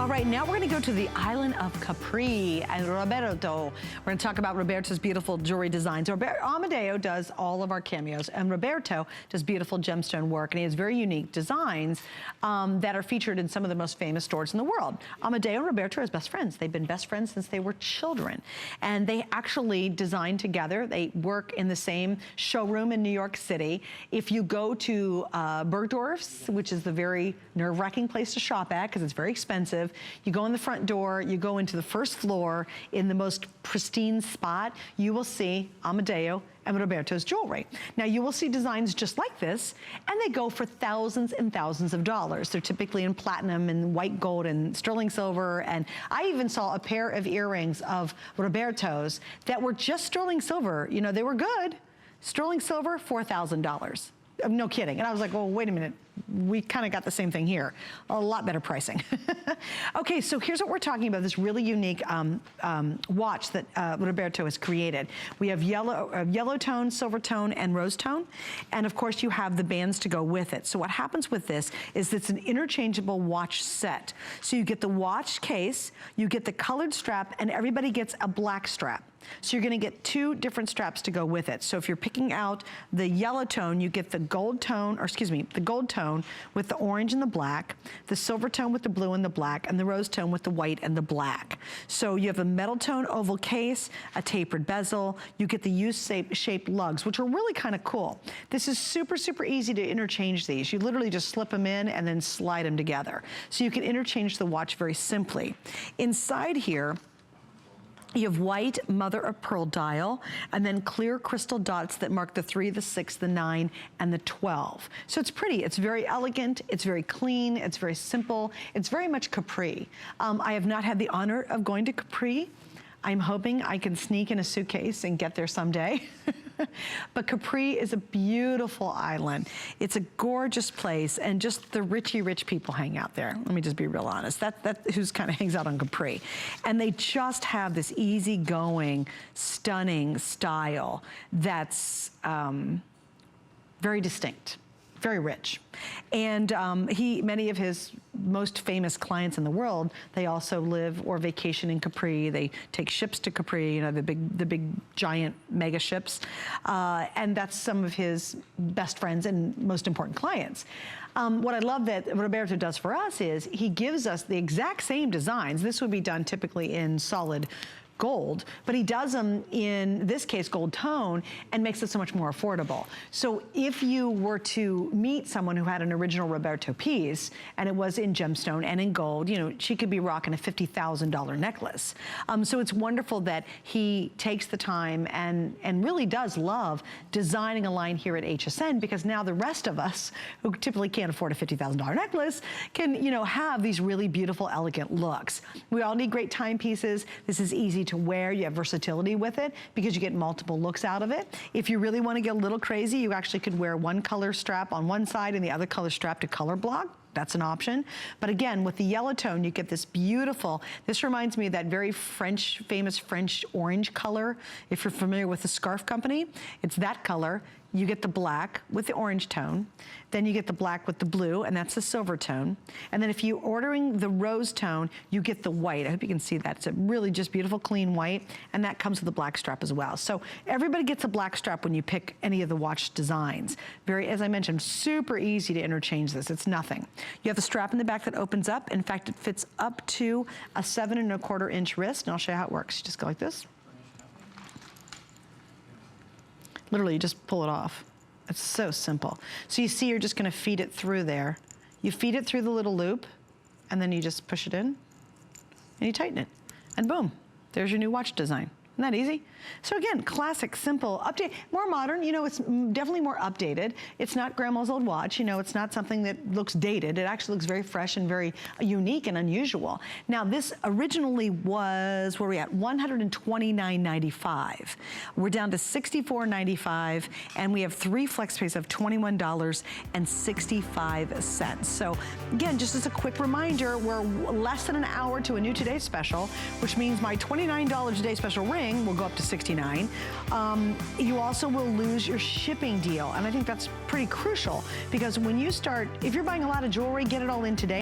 All right, now we're gonna go to the island of Capri and Roberto. We're gonna talk about Roberto's beautiful jewelry designs. Amadeo does all of our cameos, and Roberto does beautiful gemstone work, and he has very unique designs that are featured in some of the most famous stores in the world. Amadeo and Roberto are best friends. They've been best friends since they were children, and they actually design together. They work in the same showroom in New York City. If you go to Bergdorf's, which is the very nerve-wracking place to shop at because it's very expensive, you go in the front door, you go into the first floor in the most pristine spot, you will see Amadeo and Roberto's jewelry. Now you will see designs just like this, and they go for thousands and thousands of dollars. They're typically in platinum and white gold and sterling silver, and I even saw a pair of earrings of Roberto's that were just sterling silver. You know, they were good. Sterling silver, $4,000. No kidding. And I was like, well, wait a minute. We kind of got the same thing here. A lot better pricing. Okay, so here's what we're talking about, this really unique watch that Roberto has created. We have yellow tone, silver tone, and rose tone. And of course, you have the bands to go with it. So what happens with this is it's an interchangeable watch set. So you get the watch case, you get the colored strap, and everybody gets a black strap. So you're gonna get two different straps to go with it. So if you're picking out the yellow tone, you get the gold tone, or excuse me, the gold tone with the orange and the black, the silver tone with the blue and the black, and the rose tone with the white and the black. So you have a metal tone oval case, a tapered bezel, you get the U-shaped lugs, which are really kind of cool. This is super, super easy to interchange these. You literally just slip them in and then slide them together. So you can interchange the watch very simply. Inside here, you have white mother of pearl dial, and then clear crystal dots that mark the 3, the 6, the 9, and the 12. So it's pretty, it's very elegant, it's very clean, it's very simple, it's very much Capri. I have not had the honor of going to Capri. I'm hoping I can sneak in a suitcase and get there someday. But Capri is a beautiful island. It's a gorgeous place, and just the rich people hang out there. Let me just be real honest. That who's kind of hangs out on Capri. And they just have this easygoing, stunning style that's very distinct. Very rich. And many of his most famous clients in the world, they also live or vacation in Capri. They take ships to Capri, you know, the big giant mega ships. And that's some of his best friends and most important clients. What I love that Roberto does for us is he gives us the exact same designs. This would be done typically in solid gold, but he does them in this case gold tone and makes it so much more affordable. So if you were to meet someone who had an original Roberto piece and it was in gemstone and in gold, you know, she could be rocking a $50,000 necklace. So it's wonderful that he takes the time and really does love designing a line here at HSN, because now the rest of us who typically can't afford a $50,000 necklace can, you know, have these really beautiful, elegant looks. We all need great timepieces. This is easy to wear. You have versatility with it because you get multiple looks out of it. If you really want to get a little crazy, you actually could wear one color strap on one side and the other color strap to color block. That's an option. But again, with the yellow tone, you get this beautiful, this reminds me of that very famous French orange color. If you're familiar with the Scarf Company, it's that color. You get the black with the orange tone, then you get the black with the blue, and that's the silver tone. And then if you're ordering the rose tone, you get the white. I hope you can see that. It's a really just beautiful, clean white, and that comes with a black strap as well. So everybody gets a black strap when you pick any of the watch designs. Very, as I mentioned, super easy to interchange this. It's nothing. You have the strap in the back that opens up. In fact, it fits up to a 7 1/4 inch wrist, and I'll show you how it works. You just go like this. Literally, you just pull it off. It's so simple. So you see, you're just gonna feed it through there. You feed it through the little loop, and then you just push it in, and you tighten it. And boom, there's your new watch design. Isn't that easy? So again, classic, simple, update, more modern, you know, it's definitely more updated. It's not grandma's old watch, you know, it's not something that looks dated. It actually looks very fresh and very unique and unusual. Now this originally was, where are we at? $129.95. We're down to $64.95, and we have 3 flex pays of $21.65. So again, just as a quick reminder, we're less than an hour to a new Today Special, which means my $29 Today Special ring will go up to $69. You also will lose your shipping deal, and I think that's pretty crucial, because when you start, if you're buying a lot of jewelry, get it all in today.